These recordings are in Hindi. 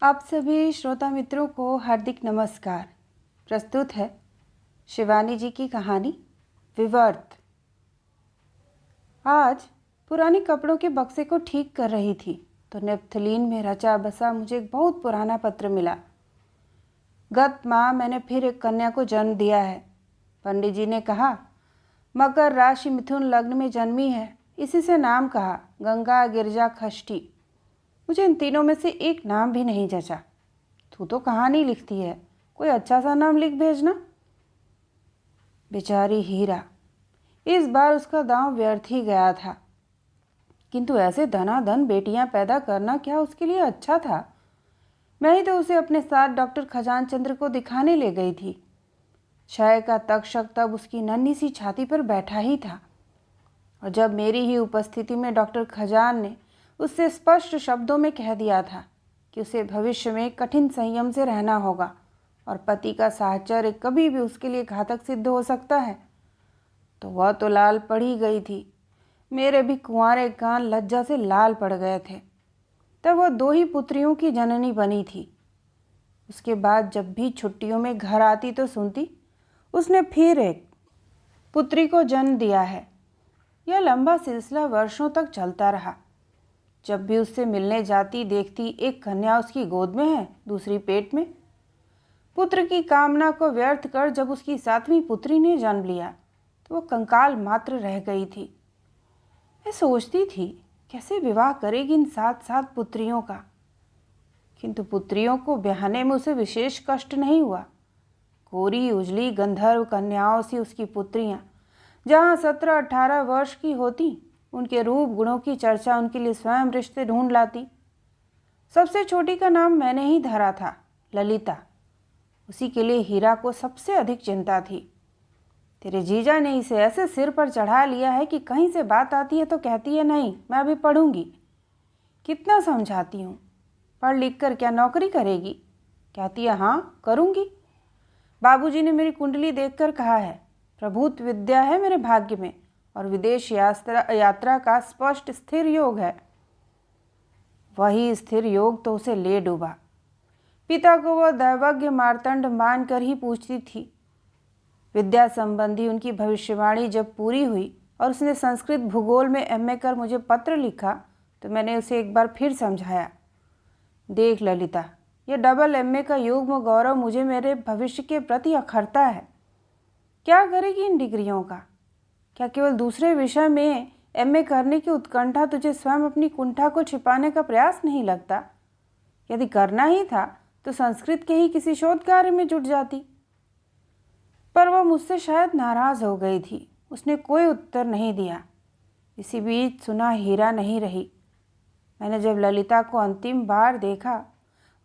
आप सभी श्रोता मित्रों को हार्दिक नमस्कार। प्रस्तुत है शिवानी जी की कहानी विवर्त। आज पुराने कपड़ों के बक्से को ठीक कर रही थी तो नेप्थलीन में रचा बसा मुझे एक बहुत पुराना पत्र मिला। गत माह मैंने फिर एक कन्या को जन्म दिया है। पंडित जी ने कहा मकर राशि मिथुन लग्न में जन्मी है, इसी से नाम कहा गंगा गिरजा खष्टी। मुझे इन तीनों में से एक नाम भी नहीं जचा। तू तो कहानी लिखती है, कोई अच्छा सा नाम लिख भेजना। बेचारी हीरा, इस बार उसका दांव व्यर्थ ही गया था। किंतु ऐसे धनाधन बेटियां पैदा करना क्या उसके लिए अच्छा था? मैं ही तो उसे अपने साथ डॉक्टर खजान चंद्र को दिखाने ले गई थी। क्षय का तक्षक तब उसकी नन्ही सी छाती पर बैठा ही था और जब मेरी ही उपस्थिति में डॉक्टर खजान ने उससे स्पष्ट शब्दों में कह दिया था कि उसे भविष्य में कठिन संयम से रहना होगा और पति का साहचर्य कभी भी उसके लिए घातक सिद्ध हो सकता है, तो वह तो लाल पड़ ही गई थी। मेरे भी कुंवारे कान लज्जा से लाल पड़ गए थे। तब वह 2 ही पुत्रियों की जननी बनी थी। उसके बाद जब भी छुट्टियों में घर आती तो सुनती उसने फिर एक पुत्री को जन्म दिया है। यह लंबा सिलसिला वर्षों तक चलता रहा। जब भी उससे मिलने जाती देखती एक कन्या उसकी गोद में है, दूसरी पेट में। पुत्र की कामना को व्यर्थ कर जब उसकी 7वीं पुत्री ने जन्म लिया तो वो कंकाल मात्र रह गई थी। मैं सोचती थी कैसे विवाह करेगी इन 7 पुत्रियों का, किंतु पुत्रियों को ब्याहने में उसे विशेष कष्ट नहीं हुआ। कोरी उजली गंधर्व कन्याओं सी उसकी पुत्रियां जहाँ 17-18 वर्ष की होती, उनके रूप गुणों की चर्चा उनके लिए स्वयं रिश्ते ढूंढ लाती। सबसे छोटी का नाम मैंने ही धरा था, ललिता। उसी के लिए हीरा को सबसे अधिक चिंता थी। तेरे जीजा ने इसे ऐसे सिर पर चढ़ा लिया है कि कहीं से बात आती है तो कहती है नहीं, मैं अभी पढ़ूंगी। कितना समझाती हूँ, पढ़ लिख कर क्या नौकरी करेगी? कहती है हाँ करूँगी। बाबूजी ने मेरी कुंडली देखकर कहा है प्रभुत्व विद्या है मेरे भाग्य में और विदेश यात्रा का स्पष्ट स्थिर योग है। वही स्थिर योग तो उसे ले डूबा। पिता को वह दैवज्ञ मार्तंड मानकर ही पूछती थी। विद्या संबंधी उनकी भविष्यवाणी जब पूरी हुई और उसने संस्कृत भूगोल में एमए कर मुझे पत्र लिखा तो मैंने उसे एक बार फिर समझाया, देख ललिता, यह डबल एमए का युग्म गौरव मुझे मेरे भविष्य के प्रति अखरता है। क्या करेगी इन डिग्रियों का? क्या केवल दूसरे विषय में एमए करने की उत्कंठा तुझे स्वयं अपनी कुंठा को छिपाने का प्रयास नहीं लगता? यदि करना ही था तो संस्कृत के ही किसी शोध कार्य में जुट जाती। पर वह मुझसे शायद नाराज हो गई थी। उसने कोई उत्तर नहीं दिया। इसी बीच सुना हीरा नहीं रही। मैंने जब ललिता को अंतिम बार देखा,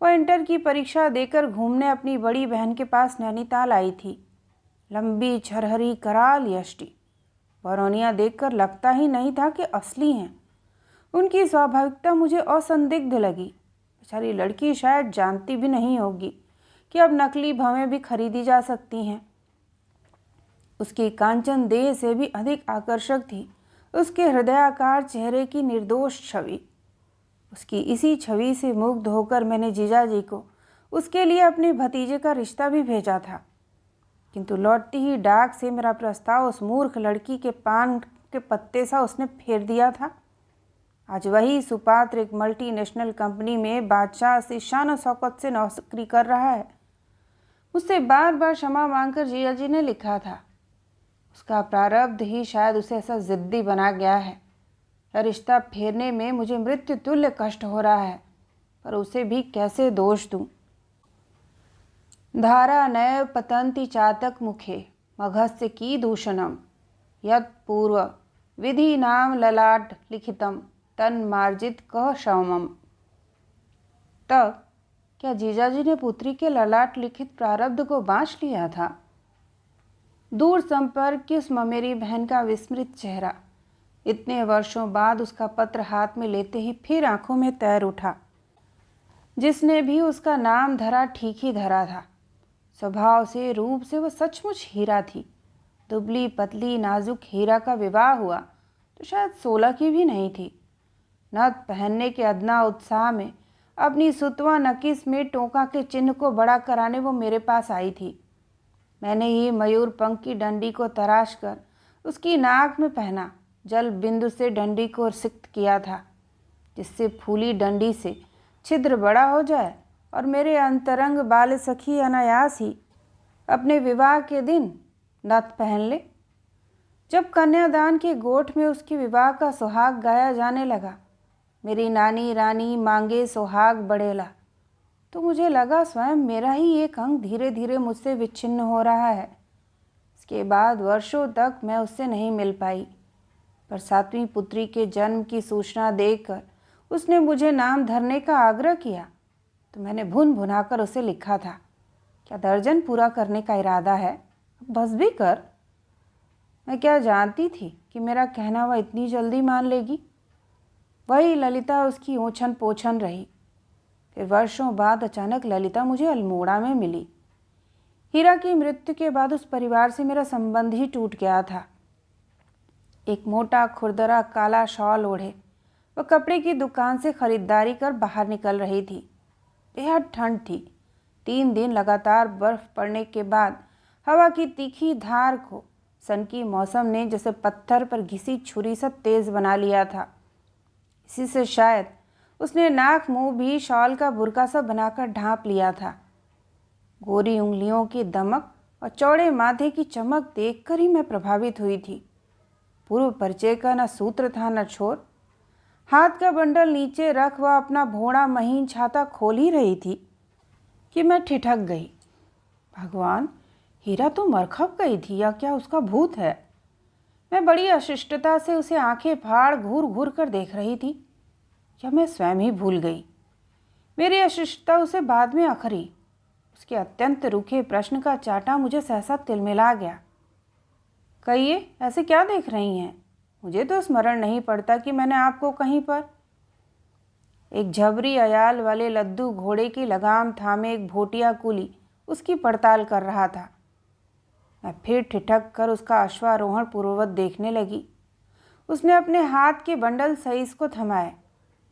वह इंटर की परीक्षा देकर घूमने अपनी बड़ी बहन के पास नैनीताल आई थी। लंबी छरहरी कराल यष्टि, बरौनियाँ देखकर लगता ही नहीं था कि असली हैं। उनकी स्वाभाविकता मुझे असंदिग्ध लगी। बेचारी लड़की शायद जानती भी नहीं होगी कि अब नकली भवें भी खरीदी जा सकती हैं। उसकी कांचन देह से भी अधिक आकर्षक थी उसके हृदयाकार चेहरे की निर्दोष छवि। उसकी इसी छवि से मुग्ध होकर मैंने जीजाजी को उसके लिए अपने भतीजे का रिश्ता भी भेजा था, किंतु लौटती ही डाक से मेरा प्रस्ताव उस मूर्ख लड़की के पान के पत्ते सा उसने फेर दिया था। आज वही सुपात्र एक मल्टीनेशनल कंपनी में बादशाह से शान शौकत से नौकरी कर रहा है। मुझसे बार बार क्षमा मांगकर जिया जी ने लिखा था। उसका प्रारब्ध ही शायद उसे ऐसा जिद्दी बना गया है। यह रिश्ता फेरने में मुझे मृत्यु तुल्य कष्ट हो रहा है, पर उसे भी कैसे दोष दूं? धारा नैव पतंति चातक मुखे मघस्य की दूषणम यत् पूर्व विधि नाम ललाट लिखितम तन मार्जित कह शवमम। तब क्या जीजाजी ने पुत्री के ललाट लिखित प्रारब्ध को बांच लिया था? दूर संपर्क की उस ममेरी बहन का विस्मृत चेहरा इतने वर्षों बाद उसका पत्र हाथ में लेते ही फिर आंखों में तैर उठा। जिसने भी उसका नाम धरा ठीक ही धरा था। स्वभाव से रूप से वह सचमुच हीरा थी। दुबली पतली नाजुक हीरा का विवाह हुआ तो शायद 16 की भी नहीं थी। नथ पहनने के अदना उत्साह में अपनी सुतवा नकीस में टोका के चिन्ह को बड़ा कराने वो मेरे पास आई थी। मैंने ही मयूर पंख की डंडी को तराश कर उसकी नाक में पहना जल बिंदु से डंडी को सिक्त किया था, जिससे फूली डंडी से छिद्र बड़ा हो जाए और मेरे अंतरंग बाल सखी अनायास ही अपने विवाह के दिन नथ पहन ले। जब कन्यादान के गोठ में उसके विवाह का सुहाग गाया जाने लगा, मेरी नानी रानी मांगे सुहाग बढ़ेला, तो मुझे लगा स्वयं मेरा ही एक अंग धीरे धीरे मुझसे विच्छिन्न हो रहा है। इसके बाद वर्षों तक मैं उससे नहीं मिल पाई, पर सातवीं पुत्री के जन्म की सूचना देकर उसने मुझे नाम धरने का आग्रह किया, तो मैंने भुन भुनाकर उसे लिखा था, क्या दर्जन पूरा करने का इरादा है, बस भी कर। मैं क्या जानती थी कि मेरा कहना वह इतनी जल्दी मान लेगी। वही ललिता उसकी ओछन पोछन रही। फिर वर्षों बाद अचानक ललिता मुझे अल्मोड़ा में मिली। हीरा की मृत्यु के बाद उस परिवार से मेरा संबंध ही टूट गया था। एक मोटा खुरदरा काला शॉल ओढ़े वह कपड़े की दुकान से खरीदारी कर बाहर निकल रही थी। बेहद ठंड थी। 3 दिन लगातार बर्फ पड़ने के बाद हवा की तीखी धार को सन की मौसम ने जैसे पत्थर पर घिसी छुरी सा तेज बना लिया था। इसी से शायद उसने नाक मुंह भी शॉल का बुरका सा बनाकर ढांप लिया था। गोरी उंगलियों की दमक और चौड़े माथे की चमक देखकर ही मैं प्रभावित हुई थी। पूर्व परिचय का न सूत्र था न छोर। हाथ का बंडल नीचे रख वह अपना भोड़ा महीन छाता खोल ही रही थी कि मैं ठिठक गई। भगवान, हीरा तो मरखप गई थी या क्या उसका भूत है? मैं बड़ी अशिष्टता से उसे आंखें फाड़ घूर घूर कर देख रही थी। क्या मैं स्वयं ही भूल गई? मेरी अशिष्टता उसे बाद में अखरी। उसके अत्यंत रूखे प्रश्न का चाटा मुझे सहसा तिलमिला गया। कहिए, ऐसे क्या देख रही हैं? मुझे तो स्मरण नहीं पड़ता कि मैंने आपको कहीं पर। एक झबरी अयाल वाले लद्दू घोड़े की लगाम थामे एक भोटिया कुली उसकी पड़ताल कर रहा था। मैं फिर ठिठक कर उसका अश्वारोहण पूर्ववत देखने लगी। उसने अपने हाथ के बंडल सईस को थमाए,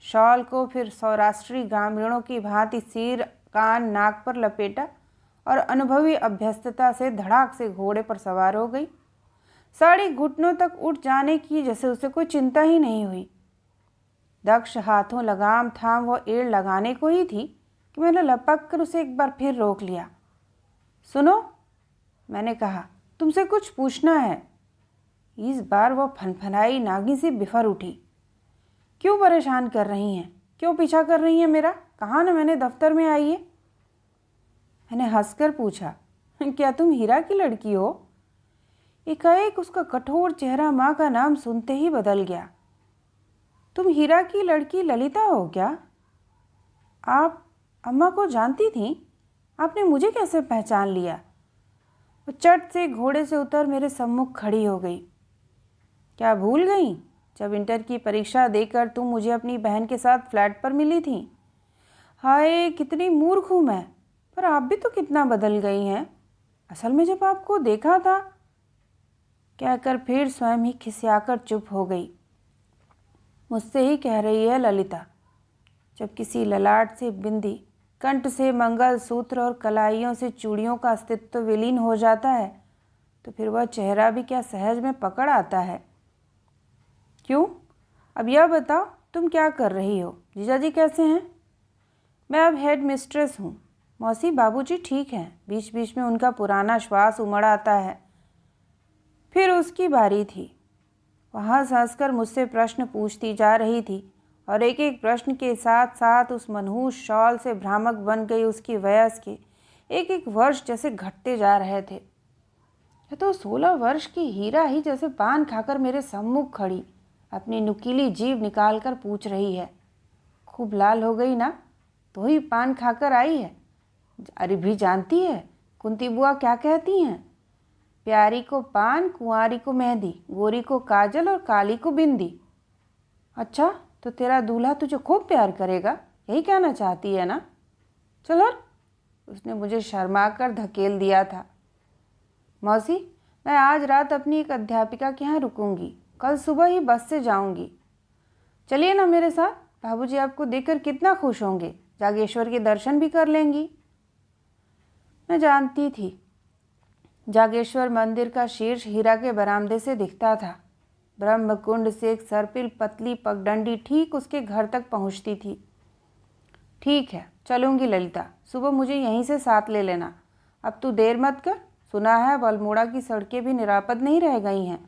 शॉल को फिर सौराष्ट्री ग्रामीणों की भांति सिर कान नाक पर लपेटा और अनुभवी अभ्यस्तता से धड़ाक से घोड़े पर सवार हो गई। साड़ी घुटनों तक उठ जाने की जैसे उसे कोई चिंता ही नहीं हुई। दक्ष हाथों लगाम थाम वो एड़ लगाने को ही थी कि मैंने लपक कर उसे एक बार फिर रोक लिया। सुनो, मैंने कहा, तुमसे कुछ पूछना है। इस बार वह फनफनाई नागी से बिफर उठी। क्यों परेशान कर रही हैं? क्यों पीछा कर रही हैं मेरा? कहा ना मैंने दफ्तर में आई है। मैंने हंसकर पूछा, क्या तुम हीरा की लड़की हो? एकाएक उसका कठोर चेहरा माँ का नाम सुनते ही बदल गया। तुम हीरा की लड़की ललिता हो क्या? आप अम्मा को जानती थीं? आपने मुझे कैसे पहचान लिया? वो चट से घोड़े से उतर मेरे सम्मुख खड़ी हो गई। क्या भूल गई जब इंटर की परीक्षा देकर तुम मुझे अपनी बहन के साथ फ्लैट पर मिली थी? हाय, कितनी मूर्ख हूँ मैं। पर आप भी तो कितना बदल गई हैं। असल में जब आपको देखा था, कहकर फिर स्वयं ही खिसियाकर चुप हो गई। मुझसे ही कह रही है ललिता। जब किसी ललाट से बिंदी, कंठ से मंगल सूत्र और कलाइयों से चूड़ियों का अस्तित्व विलीन हो जाता है, तो फिर वह चेहरा भी क्या सहज में पकड़ आता है? क्यों? अब यह बताओ, तुम क्या कर रही हो? जीजाजी कैसे हैं? मैं अब हेड मिस्ट्रेस हूँ। मौसी बाबूजी ठीक हैं। बीच बीच में उनका पुराना श्वास उमड़ आता है। फिर उसकी बारी थी। वहाँ हंसकर मुझसे प्रश्न पूछती जा रही थी और एक एक प्रश्न के साथ साथ उस मनहूस शॉल से भ्रामक बन गई उसकी वयस के एक एक वर्ष जैसे घटते जा रहे थे। यह तो 16 वर्ष की हीरा ही जैसे पान खाकर मेरे सम्मुख खड़ी अपनी नुकीली जीभ निकालकर पूछ रही है। खूब लाल हो गई ना, तो ही पान खाकर आई है। अरे भी जानती है कुंती बुआ क्या कहती हैं? प्यारी को पान, कुंवारी को मेहंदी, गोरी को काजल और काली को बिंदी। अच्छा, तो तेरा दूल्हा तुझे खूब प्यार करेगा, यही कहना चाहती है ना? चलो, उसने मुझे शर्मा कर धकेल दिया था। मौसी, मैं आज रात अपनी एक अध्यापिका के यहाँ रुकूंगी, कल सुबह ही बस से जाऊंगी। चलिए ना मेरे साथ, बाबूजी आपको देखकर कितना खुश होंगे। जागेश्वर के दर्शन भी कर लेंगी। मैं जानती थी जागेश्वर मंदिर का शीर्ष हीरा के बरामदे से दिखता था। ब्रह्मकुंड से एक सर्पिल पतली पगडंडी ठीक उसके घर तक पहुंचती थी। ठीक है, चलूंगी ललिता, सुबह मुझे यहीं से साथ ले लेना। अब तू देर मत कर, सुना है अल्मोड़ा की सड़कें भी निरापद नहीं रह गई हैं।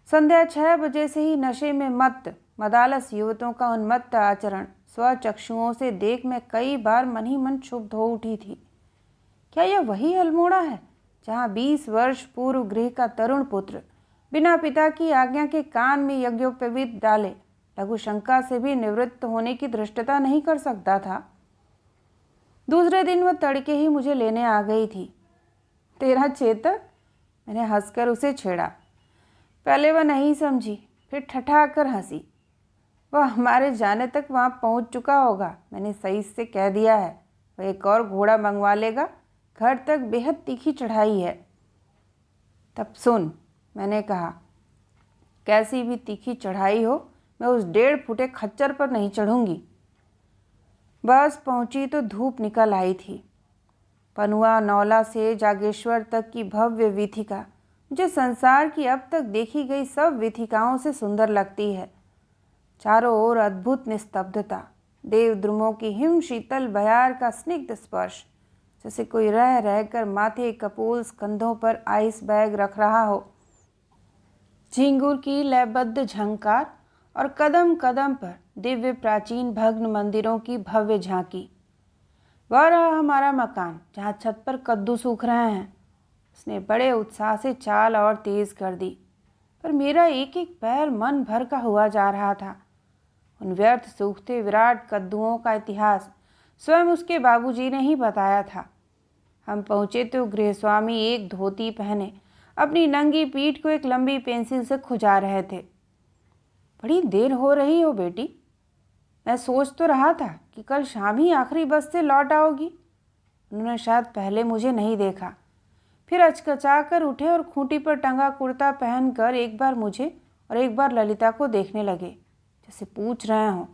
संध्या 6 बजे से ही नशे में मत्त मदालस युवकों का उन्मत्त आचरण स्वचक्षुओं से देख मैं कई बार मन ही मन क्षुब्ध हो उठी थी। क्या यह वही अल्मोड़ा है जहाँ 20 वर्ष पूर्व गृह का तरुण पुत्र बिना पिता की आज्ञा के कान में यज्ञोपवीत डाले लघु शंका से भी निवृत्त होने की धृष्टता नहीं कर सकता था? दूसरे दिन वह तड़के ही मुझे लेने आ गई थी। तेरा चेतक? मैंने हंसकर उसे छेड़ा। पहले वह नहीं समझी, फिर ठठाकर हंसी। वह हमारे जाने तक वहाँ पहुँच चुका होगा, मैंने सही से कह दिया है। वह एक और घोड़ा मंगवा लेगा, घर तक बेहद तीखी चढ़ाई है। तब सुन, मैंने कहा, कैसी भी तीखी चढ़ाई हो मैं उस 1.5 फुटे खच्चर पर नहीं चढ़ूंगी। बस पहुंची तो धूप निकल आई थी। पनुआ नौला से जागेश्वर तक की भव्य वीथिका मुझे संसार की अब तक देखी गई सब वीथिकाओं से सुंदर लगती है। चारों ओर अद्भुत निस्तब्धता, देवद्रुमों की हिम शीतल बयार का स्निग्ध स्पर्श, जैसे कोई रह रहकर माथे कपोल कंधों पर आइस बैग रख रहा हो। झिंगुर की लयबद्ध झंकार और कदम कदम पर दिव्य प्राचीन भग्न मंदिरों की भव्य झांकी। वह रहा हमारा मकान जहाँ छत पर कद्दू सूख रहे हैं। उसने बड़े उत्साह से चाल और तेज कर दी, पर मेरा एक एक पैर मन भर का हुआ जा रहा था। उन व्यर्थ सूखते विराट कद्दुओं का इतिहास स्वयं उसके बाबूजी ने ही बताया था। हम पहुँचे तो गृहस्वामी एक धोती पहने अपनी नंगी पीठ को एक लंबी पेंसिल से खुजा रहे थे। बड़ी देर हो रही हो बेटी, मैं सोच तो रहा था कि कल शाम ही आखिरी बस से लौट आओगी। उन्होंने शायद पहले मुझे नहीं देखा, फिर अचकचा कर उठे और खूंटी पर टंगा कुर्ता पहनकर एक बार मुझे और एक बार ललिता को देखने लगे, जैसे पूछ रहे हों,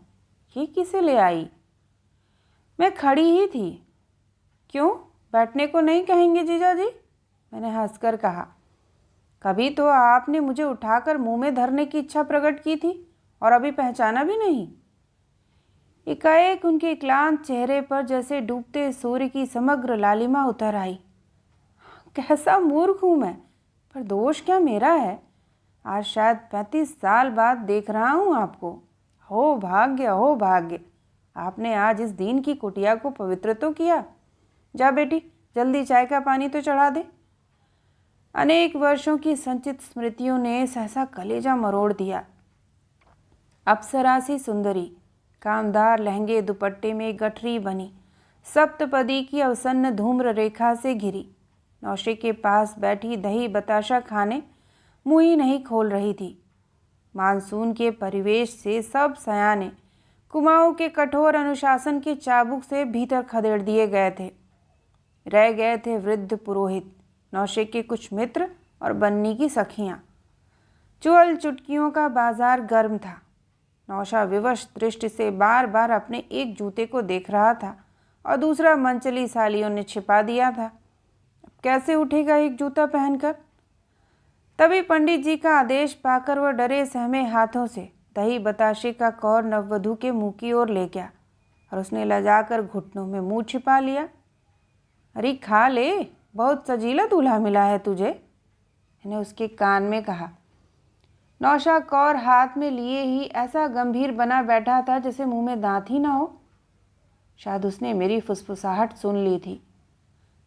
ये किसे ले आई? मैं खड़ी ही थी। क्यों, बैठने को नहीं कहेंगे जीजा जी? मैंने हंसकर कहा। कभी तो आपने मुझे उठाकर मुंह में धरने की इच्छा प्रकट की थी और अभी पहचाना भी नहीं। एकाएक उनके क्लांत चेहरे पर जैसे डूबते सूर्य की समग्र लालिमा उतर आई। कैसा मूर्ख हूँ मैं, पर दोष क्या मेरा है? आज शायद 35 साल बाद देख रहा हूँ आपको। हो भाग्य, हो भाग्य, आपने आज इस दीन की कुटिया को पवित्र तो किया। जा बेटी, जल्दी चाय का पानी तो चढ़ा दे। अनेक वर्षों की संचित स्मृतियों ने सहसा कलेजा मरोड़ दिया। अप्सरा सी सुंदरी कामदार लहंगे दुपट्टे में गठरी बनी सप्तपदी की अवसन्न धूम्र रेखा से घिरी नौशे के पास बैठी दही बताशा खाने मुंह ही नहीं खोल रही थी। मानसून के परिवेश से सब सयाने कुमाऊं के कठोर अनुशासन के चाबुक से भीतर खदेड़ दिए गए थे। रह गए थे वृद्ध पुरोहित, नौशे के कुछ मित्र और बन्नी की सखियां। चुअल चुटकियों का बाजार गर्म था। नौशा विवश दृष्टि से बार बार अपने एक जूते को देख रहा था और दूसरा मंचली सालियों ने छिपा दिया था। अब कैसे उठेगा एक जूता पहनकर? तभी पंडित जी का आदेश पाकर वह डरे सहमे हाथों से दही बताशे का कौर नववधू के मुंह की ओर ले गया और उसने लजाकर घुटनों में मुंह छिपा लिया। अरे खा ले, बहुत सजीला दूल्हा मिला है तुझे, मैंने उसके कान में कहा। नौशा कौर हाथ में लिए ही ऐसा गंभीर बना बैठा था जैसे मुंह में दांत ही ना हो। शायद उसने मेरी फुसफुसाहट सुन ली थी।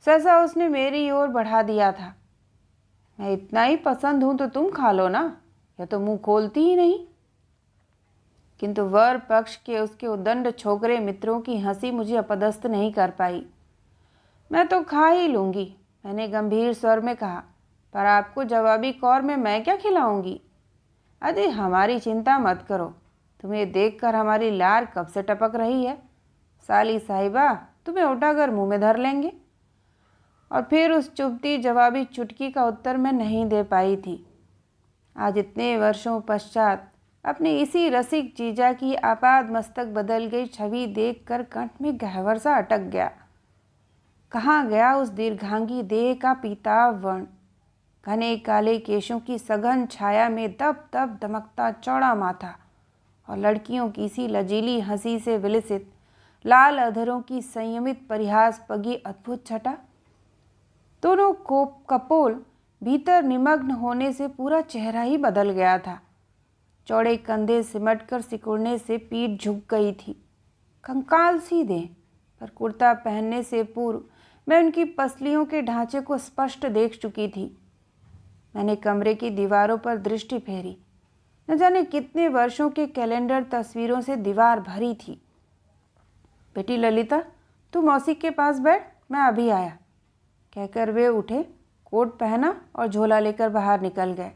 सहसा उसने मेरी ओर बढ़ा दिया था। मैं इतना ही पसंद हूं तो तुम खा लो ना, या तो मुंह खोलती ही नहीं। किंतु वर पक्ष के उसके उद्दंड छोकरे मित्रों की हंसी मुझे अपदस्थ नहीं कर पाई। मैं तो खा ही लूँगी, मैंने गंभीर स्वर में कहा, पर आपको जवाबी कौर में मैं क्या खिलाऊंगी? अरे हमारी चिंता मत करो, तुम्हें देखकर हमारी लार कब से टपक रही है। साली साहिबा तुम्हें उठाकर मुंह में धर लेंगे। और फिर उस चुभती जवाबी चुटकी का उत्तर मैं नहीं दे पाई थी। आज इतने वर्षों पश्चात अपने इसी रसिक जीजा की आपाद मस्तक बदल गई छवि देखकर कंठ में गहवर सा अटक गया। कहाँ गया उस दीर्घांगी देह का पीताभ वर्ण, घने काले केशों की सघन छाया में दब दब दमकता चौड़ा माथा और लड़कियों की सी लजीली हंसी से विलसित लाल अधरों की संयमित परिहास पगी अद्भुत छटा। दोनों को कपोल भीतर निमग्न होने से पूरा चेहरा ही बदल गया था। चौड़े कंधे सिमटकर सिकुड़ने से पीठ झुक गई थी। कंकाल सी देह पर कुर्ता पहनने से पूर्व मैं उनकी पसलियों के ढांचे को स्पष्ट देख चुकी थी। मैंने कमरे की दीवारों पर दृष्टि फेरी। न जाने कितने वर्षों के कैलेंडर तस्वीरों से दीवार भरी थी। बेटी ललिता, तू मौसी के पास बैठ, मैं अभी आया, कहकर वे उठे, कोट पहना और झोला लेकर बाहर निकल गए।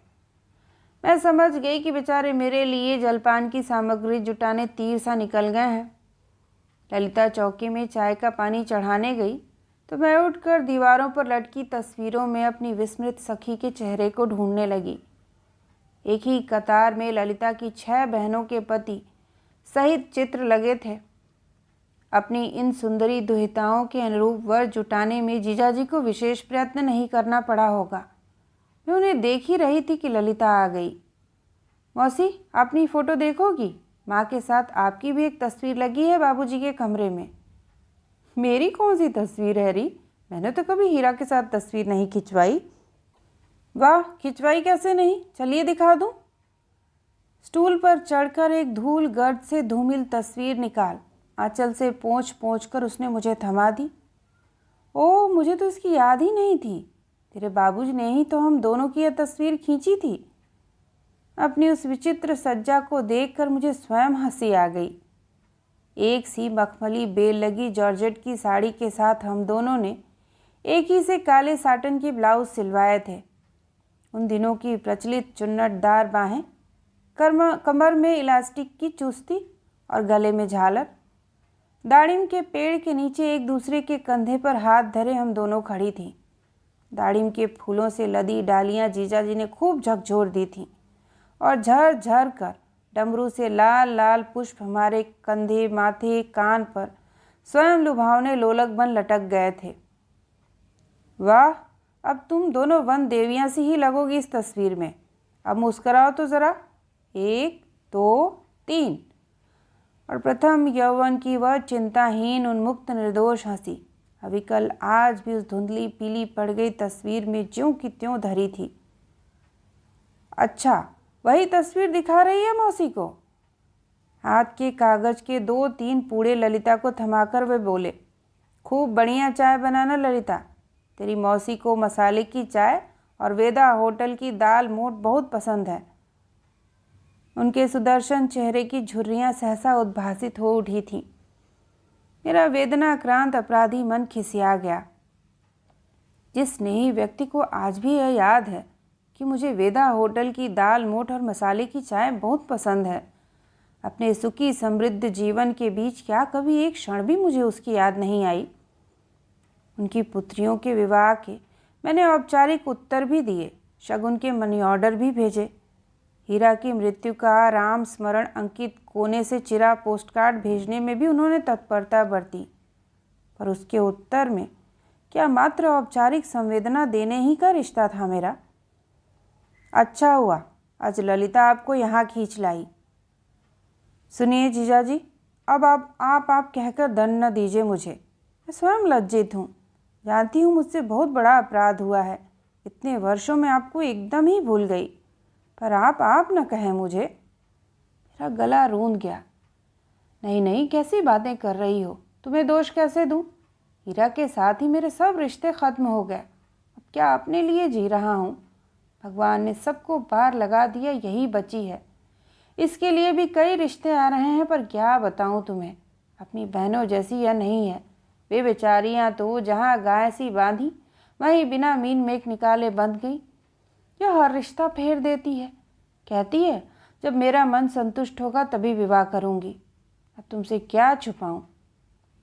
मैं समझ गई कि बेचारे मेरे लिए जलपान की सामग्री जुटाने तीर सा निकल गए हैं। ललिता चौकी में चाय का पानी चढ़ाने गई तो मैं उठकर दीवारों पर लटकी तस्वीरों में अपनी विस्मृत सखी के चेहरे को ढूंढने लगी। एक ही कतार में ललिता की 6 बहनों के पति सहित चित्र लगे थे। अपनी इन सुंदरी दुहिताओं के अनुरूप वर जुटाने में जीजाजी को विशेष प्रयत्न नहीं करना पड़ा होगा। मैं उन्हें देख ही रही थी कि ललिता आ गई। मौसी, अपनी फ़ोटो देखोगी? माँ के साथ आपकी भी एक तस्वीर लगी है बाबूजी के कमरे में। मेरी कौन सी तस्वीर है री? मैंने तो कभी हीरा के साथ तस्वीर नहीं खिंचवाई। वाह, खिंचवाई कैसे नहीं? चलिए दिखा दूँ। स्टूल पर चढ़कर एक धूल गर्द से धूमिल तस्वीर निकाल आंचल से पोंछ पोंछ कर उसने मुझे थमा दी। ओह, मुझे तो इसकी याद ही नहीं थी। तेरे बाबूजी ने ही तो हम दोनों की यह तस्वीर खींची थी। अपनी उस विचित्र सज्जा को देखकर मुझे स्वयं हंसी आ गई। एक सी मखमली बेल लगी जॉर्जेट की साड़ी के साथ हम दोनों ने एक ही से काले साटन के ब्लाउज सिलवाए थे। उन दिनों की प्रचलित चुन्नटदार बाहें, कमर में इलास्टिक की चुस्ती और गले में झालर। दाड़िम के पेड़ के नीचे एक दूसरे के कंधे पर हाथ धरे हम दोनों खड़ी थीं। दाड़िम के फूलों से लदी डालियां जीजाजी ने खूब झकझोर दी थीं और झर झर कर डमरू से लाल लाल पुष्प हमारे कंधे, माथे, कान पर स्वयं लुभावने लोलक बन लटक गए थे। वाह, अब तुम दोनों वन देवियां सी ही लगोगी इस तस्वीर में। अब मुस्कुराओ तो ज़रा। 1 2 3। और प्रथम यौवन की वह चिंताहीन उन्मुक्त निर्दोष हंसी अविकल आज भी उस धुंधली पीली पड़ गई तस्वीर में ज्यों की त्यों धरी थी। अच्छा, वही तस्वीर दिखा रही है मौसी को? हाथ के कागज के 2-3 पूड़े ललिता को थमाकर वे बोले, खूब बढ़िया चाय बनाना ललिता। तेरी मौसी को मसाले की चाय और वेदा होटल की दाल मोठ बहुत पसंद है। उनके सुदर्शन चेहरे की झुर्रियाँ सहसा उद्भासित हो उठी थीं। मेरा वेदनाक्रांत अपराधी मन खिसिया गया। जिस स्नेही व्यक्ति को आज भी यह याद है कि मुझे वेदा होटल की दाल मोठ और मसाले की चाय बहुत पसंद है, अपने सुखी समृद्ध जीवन के बीच क्या कभी एक क्षण भी मुझे उसकी याद नहीं आई? उनकी पुत्रियों के विवाह के मैंने औपचारिक उत्तर भी दिए, शगुन के मनी ऑर्डर भी भेजे। हीरा की मृत्यु का राम स्मरण अंकित कोने से चिरा पोस्टकार्ड भेजने में भी उन्होंने तत्परता बरती, पर उसके उत्तर में क्या मात्र औपचारिक संवेदना देने ही का रिश्ता था मेरा? अच्छा हुआ आज ललिता आपको यहाँ खींच लाई। सुनिए जीजाजी, अब आप कहकर दंड न दीजिए मुझे। मैं स्वयं लज्जित हूँ। जानती हूँ मुझसे बहुत बड़ा अपराध हुआ है। इतने वर्षों में आपको एकदम ही भूल गई, पर आप न कहें मुझे। मेरा गला रूंध गया। नहीं नहीं, कैसी बातें कर रही हो? तुम्हें दोष कैसे दूँ? हीरा के साथ ही मेरे सब रिश्ते ख़त्म हो गए। अब क्या अपने लिए जी रहा हूँ? भगवान ने सबको पार लगा दिया, यही बची है। इसके लिए भी कई रिश्ते आ रहे हैं, पर क्या बताऊँ तुम्हें, अपनी बहनों जैसी यह नहीं है। वे बेचारियाँ तो जहाँ गाय सी बांधी वहीं बिना मीन मेक निकाले बंध गई। यह हर रिश्ता फेर देती है। कहती है जब मेरा मन संतुष्ट होगा तभी विवाह करूँगी। अब तुमसे क्या छुपाऊँ?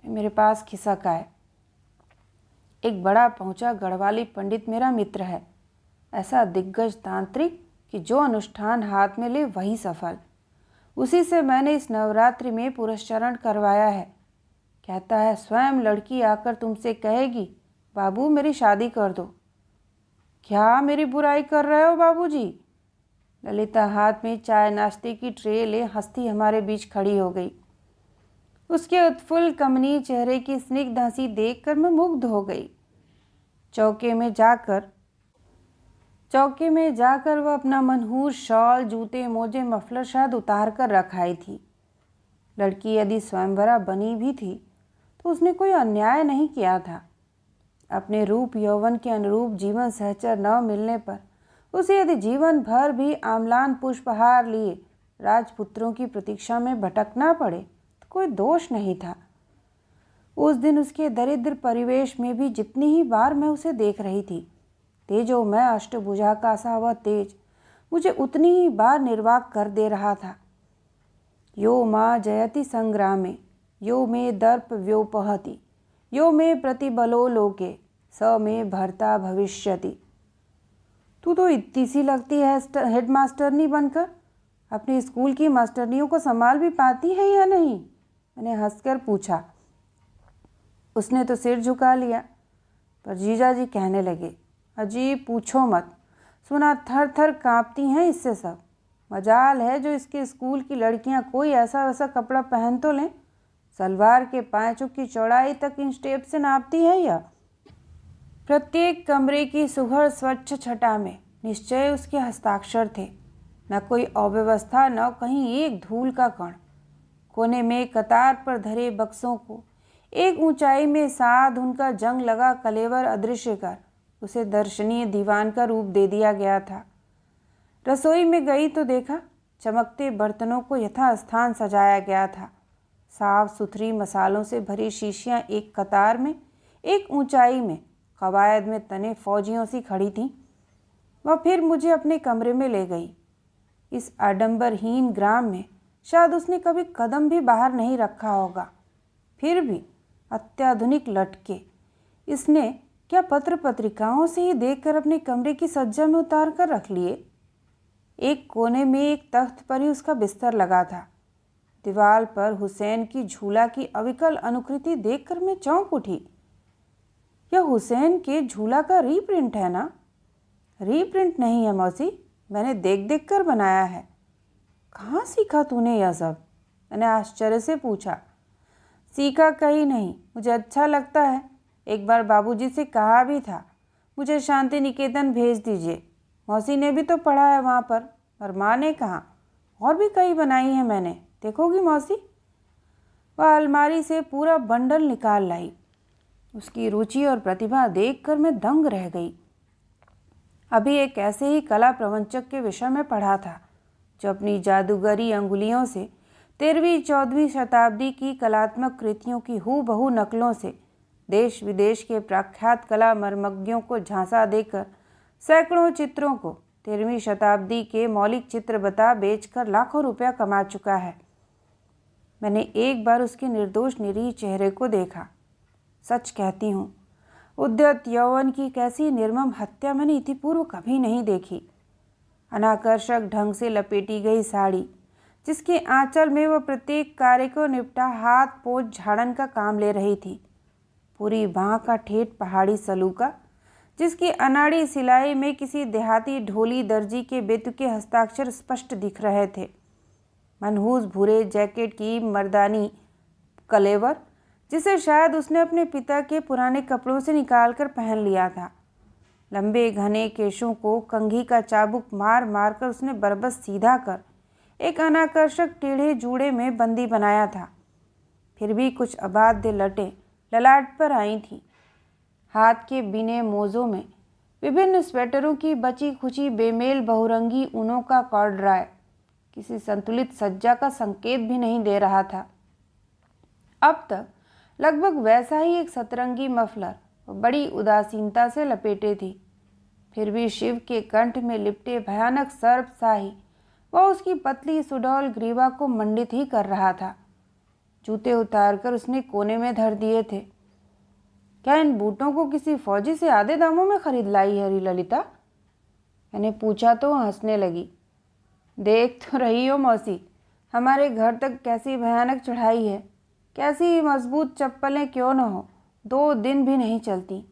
मेरे पास खिसक आए। एक बड़ा पहुँचा गढ़वाली पंडित मेरा मित्र है, ऐसा दिग्गज तांत्रिक कि जो अनुष्ठान हाथ में ले वही सफल। उसी से मैंने इस नवरात्रि में पुरस्चरण करवाया है। कहता है स्वयं लड़की आकर तुमसे कहेगी बाबू मेरी शादी कर दो। क्या मेरी बुराई कर रहे हो बाबूजी? ललिता हाथ में चाय नाश्ते की ट्रे ले हंसती हमारे बीच खड़ी हो गई। उसके उत्फुल्ल कमनीय चेहरे की स्निग्ध हंसी देखकर मैं मुग्ध हो गई। चौके में जाकर वह अपना मनहूस शॉल, जूते, मोजे, मफलर शायद उतार कर रख आई थी। लड़की यदि स्वयंवरा बनी भी थी तो उसने कोई अन्याय नहीं किया था। अपने रूप यौवन के अनुरूप जीवन सहचर न मिलने पर उसे यदि जीवन भर भी आम्लान पुष्पहार लिए राजपुत्रों की प्रतीक्षा में भटकना पड़े तो कोई दोष नहीं था। उस दिन उसके दरिद्र परिवेश में भी जितनी ही बार मैं उसे देख रही थी, तेजो मैं अष्टभुजा का सा वह तेज मुझे उतनी ही बार निर्वाक कर दे रहा था। यो माँ जयति संग्रामे, यो मे दर्प व्योपहति, यो मे प्रतिबलो लोके, स मे भर्ता भविष्यति। तू तो इतनी सी लगती है हेड मास्टरनी बनकर, अपने स्कूल की मास्टरनियों को संभाल भी पाती है या नहीं? मैंने हंसकर पूछा। उसने तो सिर झुका लिया, पर जीजाजी कहने लगे अजीब पूछो मत, सुना थर थर कांपती हैं इससे सब। मजाल है जो इसके स्कूल की लड़कियां कोई ऐसा वैसा कपड़ा पहन तो लें, सलवार के पाँचों की चौड़ाई तक इन स्टेप से नापती है या? प्रत्येक कमरे की सुघड़ स्वच्छ छटा में निश्चय उसके हस्ताक्षर थे। न कोई अव्यवस्था, न कहीं एक धूल का कण। कोने में कतार पर धरे बक्सों को एक ऊंचाई में साध उनका जंग लगा कलेवर अदृश्य कर उसे दर्शनीय दीवान का रूप दे दिया गया था। रसोई में गई तो देखा चमकते बर्तनों को यथास्थान सजाया गया था। साफ सुथरी मसालों से भरी शीशियां एक कतार में, एक ऊंचाई में कवायद में तने फौजियों सी खड़ी थीं। वह फिर मुझे अपने कमरे में ले गई। इस आडंबरहीन ग्राम में शायद उसने कभी कदम भी बाहर नहीं रखा होगा। फिर भी अत्याधुनिक लटके इसने क्या पत्र पत्रिकाओं से ही देखकर अपने कमरे की सज्जा में उतार कर रख लिए। एक कोने में एक तख्त पर ही उसका बिस्तर लगा था। दीवार पर हुसैन की झूला की अविकल अनुकृति देखकर मैं चौंक उठी। यह हुसैन के झूला का रीप्रिंट है ना? रीप्रिंट नहीं है मौसी, मैंने देख देख कर बनाया है। कहाँ सीखा तूने यह सब? मैंने आश्चर्य से पूछा। सीखा कहीं नहीं, मुझे अच्छा लगता है। एक बार बाबूजी से कहा भी था मुझे शांति निकेतन भेज दीजिए। मौसी ने भी तो पढ़ा है वहाँ पर माँ ने कहा और भी कई बनाई है मैंने, देखोगी मौसी? वह अलमारी से पूरा बंडल निकाल लाई। उसकी रुचि और प्रतिभा देखकर मैं दंग रह गई। अभी एक ऐसे ही कला प्रवंचक के विषय में पढ़ा था जो अपनी जादूगरी अंगुलियों से 13वीं-14वीं शताब्दी की कलात्मक कृतियों की हूबहू नकलों से देश विदेश के प्रख्यात कला मर्मज्ञों को झांसा देकर सैकड़ों चित्रों को 13वीं शताब्दी के मौलिक चित्र बता बेचकर लाखों रुपया कमा चुका है। मैंने एक बार उसके निर्दोष निरीह चेहरे को देखा। सच कहती हूँ, उद्यत यौवन की कैसी निर्मम हत्या मैंने इतिपूर्व कभी नहीं देखी। अनाकर्षक ढंग से लपेटी गई साड़ी, जिसके आंचल में वह प्रत्येक कार्य को निपटा हाथ पोंछ झाड़न का काम ले रही थी। पूरी बाँह का ठेठ पहाड़ी सलूका, जिसकी अनाड़ी सिलाई में किसी देहाती ढोली दर्जी के बेतुके हस्ताक्षर स्पष्ट दिख रहे थे। मनहूस भूरे जैकेट की मर्दानी कलेवर, जिसे शायद उसने अपने पिता के पुराने कपड़ों से निकालकर पहन लिया था। लंबे घने केशों को कंघी का चाबुक मार मार कर उसने बरबस सीधा कर एक अनाकर्षक टेढ़े जूड़े में बंदी बनाया था। फिर भी कुछ अबाध्य लटें ललाट पर आई थीं। हाथ के बिने मोज़ों में विभिन्न स्वेटरों की बची खुची बेमेल बहुरंगी ऊनों का कॉर्डराय किसी संतुलित सज्जा का संकेत भी नहीं दे रहा था। अब तक लगभग वैसा ही एक सतरंगी मफलर बड़ी उदासीनता से लपेटे थी। फिर भी शिव के कंठ में लिपटे भयानक सर्प शाही वह उसकी पतली सुडौल ग्रीवा को मंडित ही कर रहा था। जूते उतारकर उसने कोने में धर दिए थे। क्या इन बूटों को किसी फौजी से आधे दामों में खरीद लाई है ललिता? मैंने पूछा तो हंसने लगी। देख तो रही हो मौसी, हमारे घर तक कैसी भयानक चढ़ाई है। कैसी मजबूत चप्पलें क्यों न हो, 2 दिन भी नहीं चलती।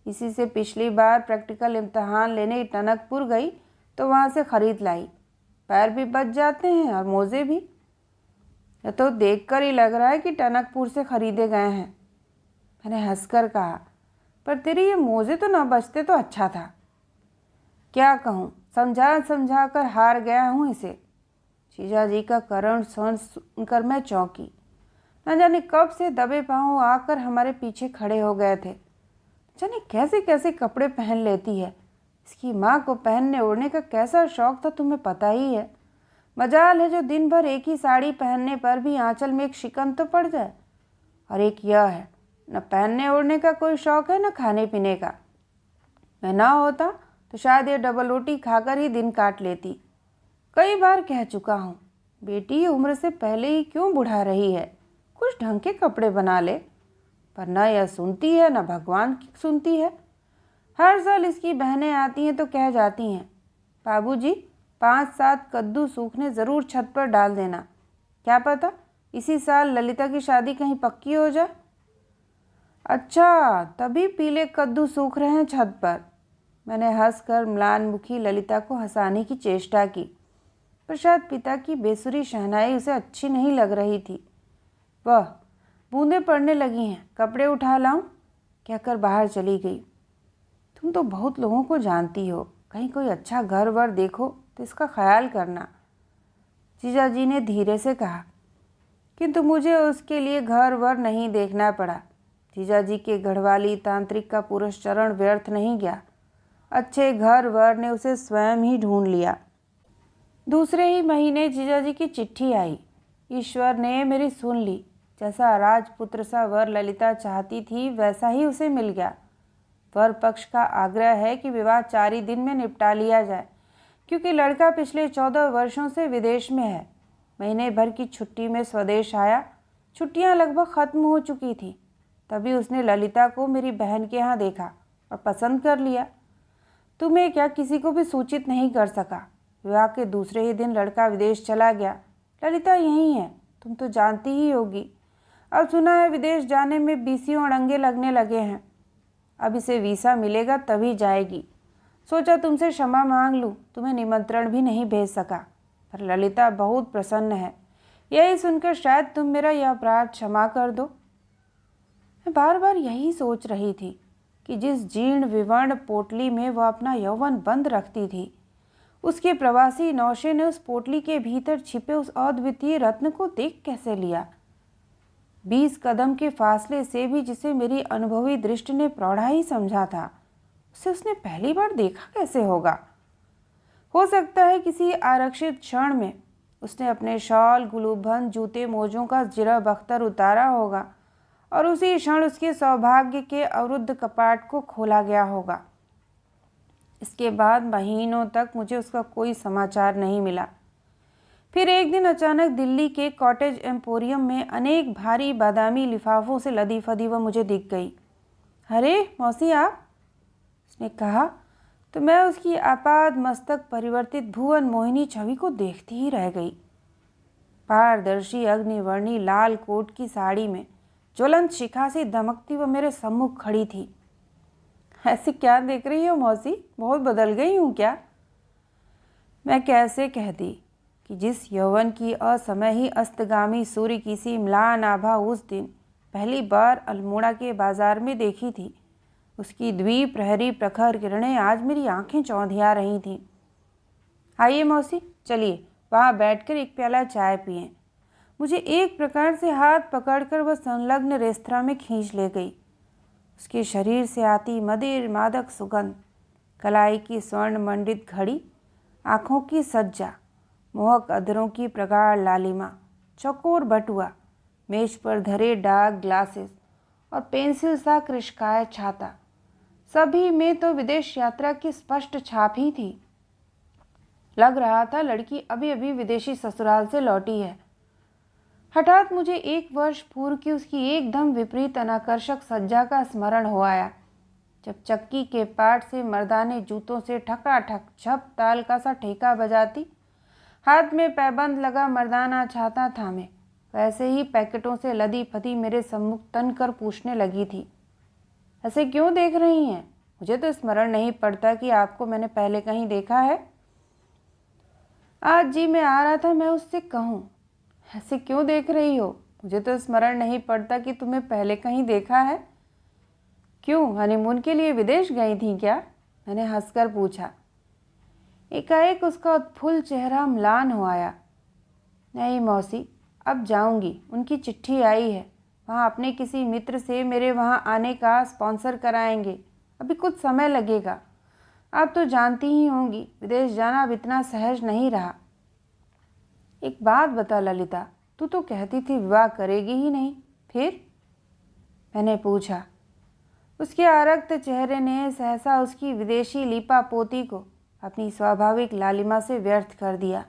इसी से पिछली बार प्रैक्टिकल इम्तहान लेने टनकपुर गई तो वहाँ से ख़रीद लाई। पैर भी बच जाते हैं और मोज़े भी। यह तो देखकर ही लग रहा है कि टनकपुर से ख़रीदे गए हैं। मैंने हंसकर कहा, पर तेरे ये मोज़े तो न बचते तो अच्छा था। क्या कहूँ, समझा समझा कर हार गया हूँ इसे। जीजा जी का करुण स्वर सुनकर मैं चौंकी। न जाने कब से दबे पाँव आकर हमारे पीछे खड़े हो गए थे। जाने कैसे कैसे कपड़े पहन लेती है। इसकी माँ को पहनने ओढ़ने का कैसा शौक था तुम्हें पता ही है। मजाल है जो दिन भर एक ही साड़ी पहनने पर भी आंचल में एक शिकन तो पड़ जाए। और एक यह है, न पहनने ओढ़ने का कोई शौक है न खाने पीने का। मैं ना होता तो शायद ये डबल रोटी खाकर ही दिन काट लेती। कई बार कह चुका हूँ, बेटी उम्र से पहले ही क्यों बुढ़ा रही है, कुछ ढंग के कपड़े बना ले। पर न यह सुनती है न भगवान की सुनती है। हर साल इसकी बहनें आती हैं तो कह जाती हैं, बाबूजी 5-7 कद्दू सूखने ज़रूर छत पर डाल देना। क्या पता इसी साल ललिता की शादी कहीं पक्की हो जाए। अच्छा, तभी पीले कद्दू सूख रहे हैं छत पर। मैंने हंसकर म्लानमुखी ललिता को हंसाने की चेष्टा की, पर शायद पिता की बेसुरी शहनाई उसे अच्छी नहीं लग रही थी। वह बूंदें पड़ने लगी हैं, कपड़े उठा लाऊं, कहकर बाहर चली गई। तुम तो बहुत लोगों को जानती हो, कहीं कोई अच्छा घर वर देखो तो इसका ख्याल करना, जीजा जी ने धीरे से कहा। किंतु मुझे उसके लिए घर वर नहीं देखना पड़ा। जीजा जी के घरवाली तांत्रिक का पुरस्चरण व्यर्थ नहीं गया। अच्छे घर वर ने उसे स्वयं ही ढूंढ लिया। दूसरे ही महीने जीजा जी की चिट्ठी आई। ईश्वर ने मेरी सुन ली। जैसा राजपुत्र सा वर ललिता चाहती थी वैसा ही उसे मिल गया। वर पक्ष का आग्रह है कि विवाह 4 ही दिन में निपटा लिया जाए, क्योंकि लड़का पिछले 14 वर्षों से विदेश में है। महीने भर की छुट्टी में स्वदेश आया। छुट्टियां लगभग खत्म हो चुकी थी। तभी उसने ललिता को मेरी बहन के यहाँ देखा और पसंद कर लिया। तुम्हें क्या, किसी को भी सूचित नहीं कर सका। विवाह के दूसरे ही दिन लड़का विदेश चला गया। ललिता यहीं है, तुम तो जानती ही होगी। अब सुना है विदेश जाने में बीसियों अड़ंगे लगने लगे हैं। अब इसे वीसा मिलेगा तभी जाएगी। सोचा तुमसे क्षमा मांग लूँ, तुम्हें निमंत्रण भी नहीं भेज सका। पर ललिता बहुत प्रसन्न है। यही सुनकर शायद तुम मेरा यह अपराध क्षमा कर दो। मैं बार बार यही सोच रही थी कि जिस जीर्ण विवर्ण पोटली में वह अपना यौवन बंद रखती थी, उसके प्रवासी नौशे ने उस पोटली के भीतर छिपे उस अद्वितीय रत्न को देख कैसे लिया। 20 कदम के फासले से भी जिसे मेरी अनुभवी दृष्टि ने प्रौढ़ा ही समझा था, उसे उसने पहली बार देखा कैसे होगा। हो सकता है किसी आरक्षित क्षण में उसने अपने शॉल, गुलूबंद, जूते मोजों का जिरा बख्तर उतारा होगा और उसी क्षण उसके सौभाग्य के अवरुद्ध कपाट को खोला गया होगा। इसके बाद महीनों तक मुझे उसका कोई समाचार नहीं मिला। फिर एक दिन अचानक दिल्ली के कॉटेज एम्पोरियम में अनेक भारी बादामी लिफाफों से लदी फदी वह मुझे दिख गई। अरे मौसी आप, उसने कहा तो मैं उसकी आपाद मस्तक परिवर्तित भुवन मोहिनी छवि को देखती ही रह गई। पारदर्शी अग्निवर्णी लाल कोट की साड़ी में ज्वलंत शिखा से दमकती वह मेरे सम्मुख खड़ी थी। ऐसी क्या देख रही हो मौसी, बहुत बदल गई हूँ क्या? मैं कैसे कहती कि जिस यौवन की असमय ही अस्तगामी सूर्य की सी म्लान आभा उस दिन पहली बार अल्मोड़ा के बाजार में देखी थी, उसकी द्विप्रहरी प्रखर किरणें आज मेरी आंखें चौंधिया रही थीं। आइए मौसी, चलिए वहाँ बैठकर एक प्याला चाय पिएं। मुझे एक प्रकार से हाथ पकड़कर वह संलग्न रेस्तरां में खींच ले गई। उसके शरीर से आती मदिर मादक सुगंध, कलाई की स्वर्ण मंडित घड़ी, आँखों की सज्जा, मोहक अधरों की प्रगाढ़ लालिमा, चौकोर बटुआ, मेज पर धरे डार्क ग्लासेस और पेंसिल सा कृशकाय छाता, सभी में तो विदेश यात्रा की स्पष्ट छाप ही थी। लग रहा था लड़की अभी अभी विदेशी ससुराल से लौटी है। हठात मुझे 1 वर्ष पूर्व की उसकी एकदम विपरीत अनाकर्षक सज्जा का स्मरण हो आया, जब चक्की के पाट से मर्दाने जूतों से ठकाठक झप ताल का सा ठेका बजाती, हाथ में पैबंद लगा मर्दाना छाता थामे वैसे ही पैकेटों से लदी फदी मेरे सम्मुख तन कर पूछने लगी थी, ऐसे क्यों देख रही हैं? मुझे तो स्मरण नहीं पड़ता कि आपको मैंने पहले कहीं देखा है। आज जी मैं आ रहा था मैं उससे कहूँ, ऐसे क्यों देख रही हो? मुझे तो स्मरण नहीं पड़ता कि तुम्हें पहले कहीं देखा है। क्यों, हनीमून के लिए विदेश गई थी क्या? मैंने हंसकर पूछा। एकाएक उसका उत्फुल्ल चेहरा म्लान हो आया। नहीं मौसी, अब जाऊंगी, उनकी चिट्ठी आई है, वहाँ अपने किसी मित्र से मेरे वहाँ आने का स्पॉन्सर कराएंगे, अभी कुछ समय लगेगा। आप तो जानती ही होंगी विदेश जाना अब इतना सहज नहीं रहा। एक बात बता ललिता, तू तो कहती थी विवाह करेगी ही नहीं, फिर? मैंने पूछा। उसके आरक्त चेहरे ने सहसा उसकी विदेशी लीपा पोती को अपनी स्वाभाविक लालिमा से व्यर्थ कर दिया।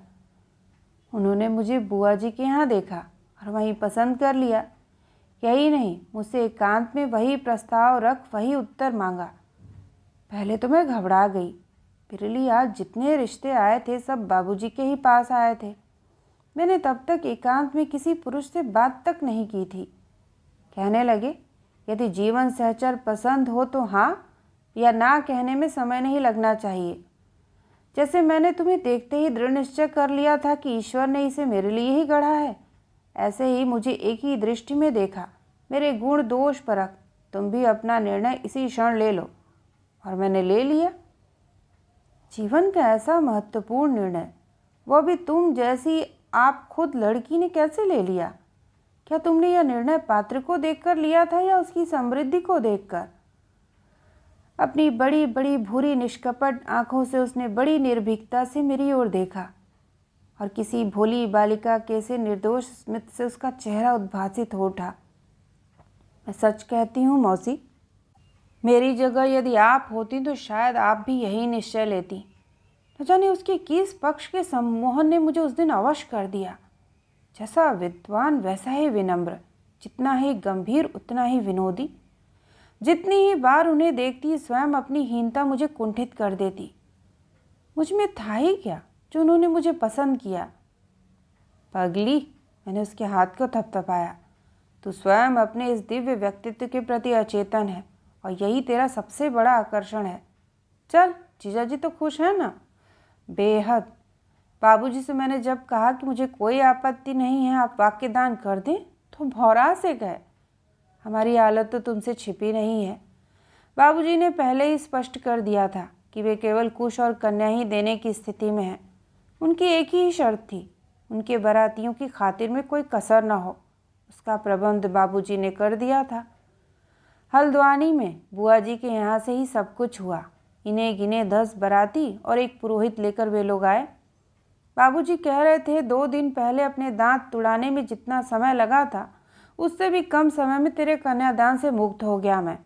उन्होंने मुझे बुआ जी के यहाँ देखा और वहीं पसंद कर लिया। यही नहीं, मुझसे एकांत में वही प्रस्ताव रख वही उत्तर मांगा। पहले तो मैं घबरा गई। बिरली आज जितने रिश्ते आए थे सब बाबूजी के ही पास आए थे। मैंने तब तक एकांत में किसी पुरुष से बात तक नहीं की थी। कहने लगे, यदि जीवन सहचर पसंद हो तो हाँ या ना कहने में समय नहीं लगना चाहिए। जैसे मैंने तुम्हें देखते ही दृढ़ निश्चय कर लिया था कि ईश्वर ने इसे मेरे लिए ही गढ़ा है, ऐसे ही मुझे एक ही दृष्टि में देखा। मेरे गुण दोष परख, तुम भी अपना निर्णय इसी क्षण ले लो। और मैंने ले लिया। जीवन का ऐसा महत्वपूर्ण निर्णय, वह भी तुम जैसी आप खुद लड़की ने कैसे ले लिया? क्या तुमने यह निर्णय पात्र को देखकर लिया था या उसकी समृद्धि को देखकर? अपनी बड़ी बड़ी भूरी निष्कपट आंखों से उसने बड़ी निर्भीकता से मेरी ओर देखा और किसी भोली बालिका के से निर्दोष स्मित से उसका चेहरा उद्भासित हो उठा। मैं सच कहती हूँ मौसी, मेरी जगह यदि आप होती तो शायद आप भी यही निश्चय लेती। न जाने उसके किस पक्ष के सम्मोहन ने मुझे उस दिन अवश कर दिया। जैसा विद्वान वैसा ही विनम्र, जितना ही गंभीर उतना ही विनोदी। जितनी ही बार उन्हें देखती स्वयं अपनी हीनता मुझे कुंठित कर देती। मुझ में था ही क्या जो उन्होंने मुझे पसंद किया? पगली, मैंने उसके हाथ को थपथपाया, तू स्वयं अपने इस दिव्य व्यक्तित्व के प्रति अचेतन है और यही तेरा सबसे बड़ा आकर्षण है। चल, जीजा जी तो खुश है ना? बेहद। बाबूजी से मैंने जब कहा कि मुझे कोई आपत्ति नहीं है, आप वाक्य दान कर दें, तो भौरा से गए। हमारी हालत तो तुमसे छिपी नहीं है। बाबूजी ने पहले ही स्पष्ट कर दिया था कि वे केवल कुश और कन्या ही देने की स्थिति में हैं। उनकी एक ही शर्त थी, उनके बारातियों की खातिर में कोई कसर न हो। उसका प्रबंध बाबूजी ने कर दिया था। हल्द्वानी में बुआ जी के यहाँ से ही सब कुछ हुआ। इन्हें गिने 10 बाराती और एक पुरोहित लेकर वे लोग आए। बाबूजी कह रहे थे 2 दिन पहले अपने दांत तुड़ाने में जितना समय लगा था उससे भी कम समय में तेरे कन्यादान से मुक्त हो गया मैं।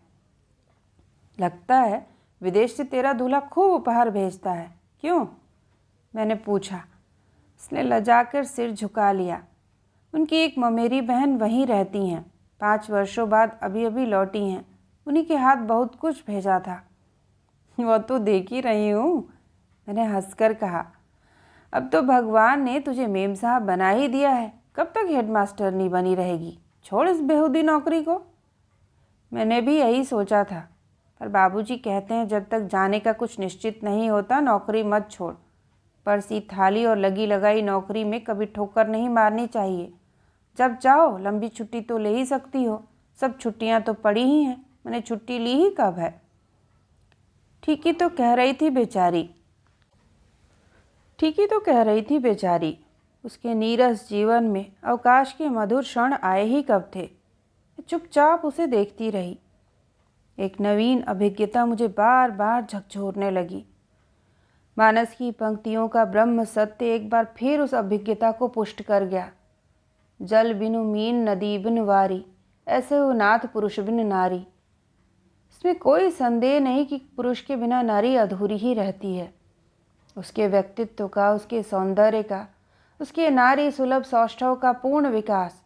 लगता है विदेश से तेरा दूल्हा खूब उपहार भेजता है, क्यों? मैंने पूछा। उसने लजाकर सिर झुका लिया। उनकी एक ममेरी बहन वहीं रहती हैं, 5 वर्षों बाद अभी अभी लौटी हैं। उन्हीं के हाथ बहुत कुछ भेजा था। वह तो देख ही रही हूँ, मैंने हंसकर कहा। अब तो भगवान ने तुझे मेम साहब बना ही दिया है, कब तक हेडमास्टर नहीं बनी रहेगी? छोड़ इस बेहूदी नौकरी को। मैंने भी यही सोचा था, पर बाबूजी कहते हैं जब तक जाने का कुछ निश्चित नहीं होता नौकरी मत छोड़। परसी थाली और लगी लगाई नौकरी में कभी ठोकर नहीं मारनी चाहिए। जब चाहो लंबी छुट्टी तो ले ही सकती हो, सब छुट्टियां तो पड़ी ही हैं। मैंने छुट्टी ली ही कब है? ठीक ही तो कह रही थी बेचारी। ठीक ही तो कह रही थी बेचारी। उसके नीरस जीवन में अवकाश के मधुर क्षण आए ही कब थे? चुपचाप उसे देखती रही। एक नवीन अभिज्ञता मुझे बार बार झकझोरने लगी। मानस की पंक्तियों का ब्रह्म सत्य एक बार फिर उस अभिज्ञता को पुष्ट कर गया। जल बिनु मीन नदी बिन वारी, ऐसे हो नाथ पुरुष बिन नारी। इसमें कोई संदेह नहीं कि पुरुष के बिना नारी अधूरी ही रहती है। उसके व्यक्तित्व का, उसके सौंदर्य का, उसके नारी सुलभ सौष्ठव का पूर्ण विकास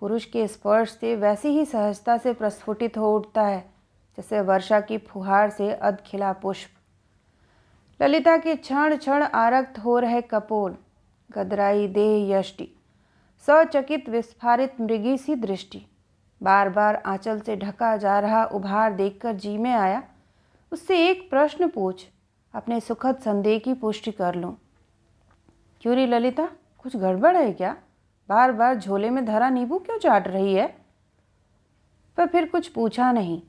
पुरुष के स्पर्श से वैसी ही सहजता से प्रस्फुटित हो उठता है जैसे वर्षा की फुहार से अध खिला पुष्प। ललिता के क्षण क्षण आरक्त हो रहे कपोल, गदराई देह यष्टि, सचकित विस्फारित मृगी सी दृष्टि, बार बार आंचल से ढका जा रहा उभार देखकर जी में आया उससे एक प्रश्न पूछ अपने सुखद संदेह की पुष्टि कर लूं। क्यों रे ललिता, कुछ गड़बड़ है क्या? बार बार झोले में धरा नींबू क्यों चाट रही है? पर फिर कुछ पूछा नहीं।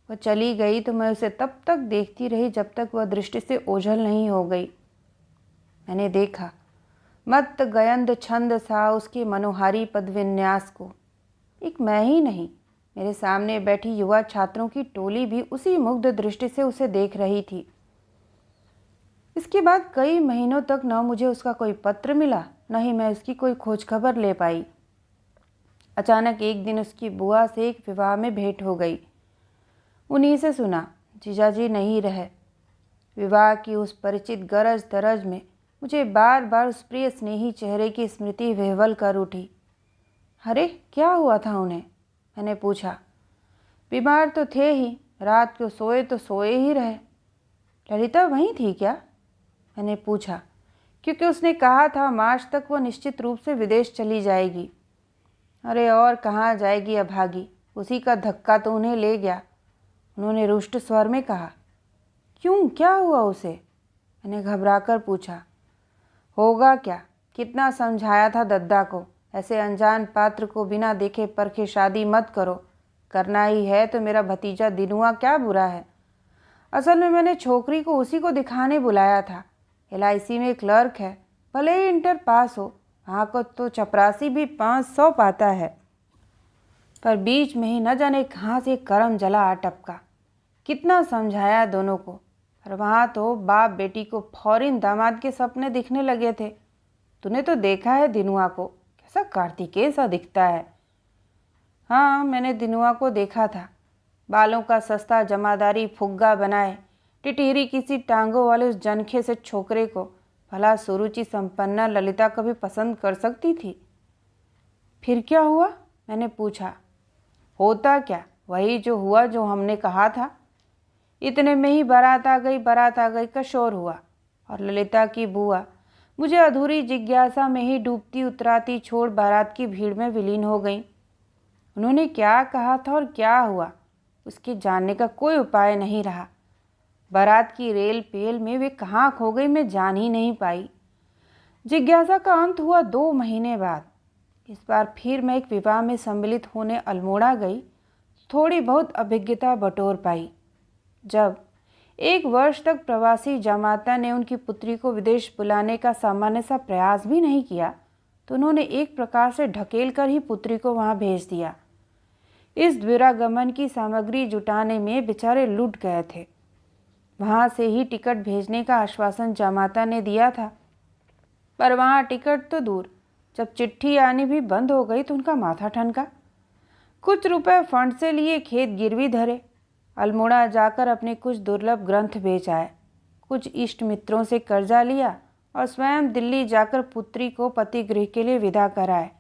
वह चली गई तो मैं उसे तब तक देखती रही जब तक वह दृष्टि से ओझल नहीं हो गई। मैंने देखा मत गयंद छंद सा उसके मनोहारी पदविन्यास को। एक मैं ही नहीं, मेरे सामने बैठी युवा छात्रों की टोली भी उसी मुग्ध दृष्टि से उसे देख रही थी। इसके बाद कई महीनों तक न मुझे उसका कोई पत्र मिला, न ही मैं उसकी कोई खोज खबर ले पाई। अचानक एक दिन उसकी बुआ से एक विवाह में भेंट हो गई। उन्हीं से सुना जीजाजी नहीं रहे। विवाह की उस परिचित गरज तरज में मुझे बार बार उस प्रिय स्नेही चेहरे की स्मृति विह्वल कर उठी। अरे क्या हुआ था उन्हें? मैंने पूछा। बीमार तो थे ही, रात को सोए तो सोए ही रहे। ललिता वहीं थी क्या? मैंने पूछा, क्योंकि उसने कहा था मार्च तक वो निश्चित रूप से विदेश चली जाएगी। अरे और कहाँ जाएगी अभागी, उसी का धक्का तो उन्हें ले गया, उन्होंने रुष्ट स्वर में कहा। क्यों, क्या हुआ उसे? मैंने घबराकर पूछा। होगा क्या, कितना समझाया था दद्दा को, ऐसे अनजान पात्र को बिना देखे परखे शादी मत करो। करना ही है तो मेरा भतीजा दिनुआ क्या बुरा है। असल में मैंने छोकरी को उसी को दिखाने बुलाया था। LIC में क्लर्क है, भले ही इंटर पास हो, वहाँ को तो चपरासी भी 500 पाता है। पर बीच में ही न जाने कहाँ से करम जला आ टपका। कितना समझाया दोनों को, पर वहाँ तो बाप बेटी को फौरन दामाद के सपने दिखने लगे थे। तूने तो देखा है दिनुआ को, कैसा कार्तिकेय सा दिखता है। हाँ, मैंने दिनुआ को देखा था। बालों का सस्ता जमादारी फुग्गा बनाए टिटहरी किसी टांगों वाले उस जनखे से छोकरे को भला सुरुचि संपन्ना ललिता कभी पसंद कर सकती थी? फिर क्या हुआ? मैंने पूछा। होता क्या, वही जो हुआ जो हमने कहा था। इतने में ही बारात आ गई का शोर हुआ और ललिता की बुआ मुझे अधूरी जिज्ञासा में ही डूबती उतराती छोड़ बारात की भीड़ में विलीन हो गई। उन्होंने क्या कहा था और क्या हुआ, उसके जानने का कोई उपाय नहीं रहा। बारात की रेल पेल में वे कहाँ खो गई मैं जान ही नहीं पाई। जिज्ञासा का अंत हुआ 2 महीने बाद। इस बार फिर मैं एक विवाह में सम्मिलित होने अल्मोड़ा गई, थोड़ी बहुत अभिज्ञता बटोर पाई। जब 1 वर्ष तक प्रवासी जमाता ने उनकी पुत्री को विदेश बुलाने का सामान्य सा प्रयास भी नहीं किया, तो उन्होंने एक प्रकार से ढकेल कर ही पुत्री को वहाँ भेज दिया। इस द्विरागमन की सामग्री जुटाने में बेचारे लुट गए थे। वहाँ से ही टिकट भेजने का आश्वासन जमाता ने दिया था, पर वहाँ टिकट तो दूर, जब चिट्ठी आनी भी बंद हो गई तो उनका माथा ठनका। कुछ रुपए फंड से लिए खेत गिरवी धरे, अल्मोड़ा जाकर अपने कुछ दुर्लभ ग्रंथ बेच आए, कुछ इष्ट मित्रों से कर्जा लिया और स्वयं दिल्ली जाकर पुत्री को पति गृह के लिए विदा कराए।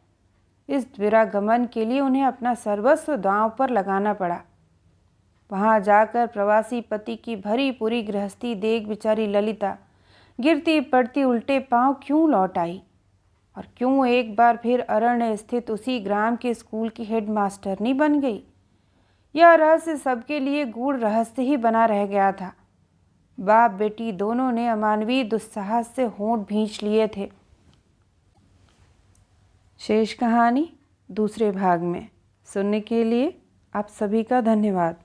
इस द्विरागमन के लिए उन्हें अपना सर्वस्व दांव पर लगाना पड़ा। वहाँ जाकर प्रवासी पति की भरी पूरी गृहस्थी देख बेचारी ललिता गिरती पड़ती उल्टे पांव क्यों लौट आई, और क्यों एक बार फिर अरण्य स्थित उसी ग्राम के स्कूल की हेडमास्टरनी बन गई। यह रहस्य सबके लिए गूढ़ रहस्य ही बना रह गया था। बाप बेटी दोनों ने अमानवीय दुस्साहस से होंठ भींच लिए थे। शेष कहानी दूसरे भाग में सुनने के लिए आप सभी का धन्यवाद।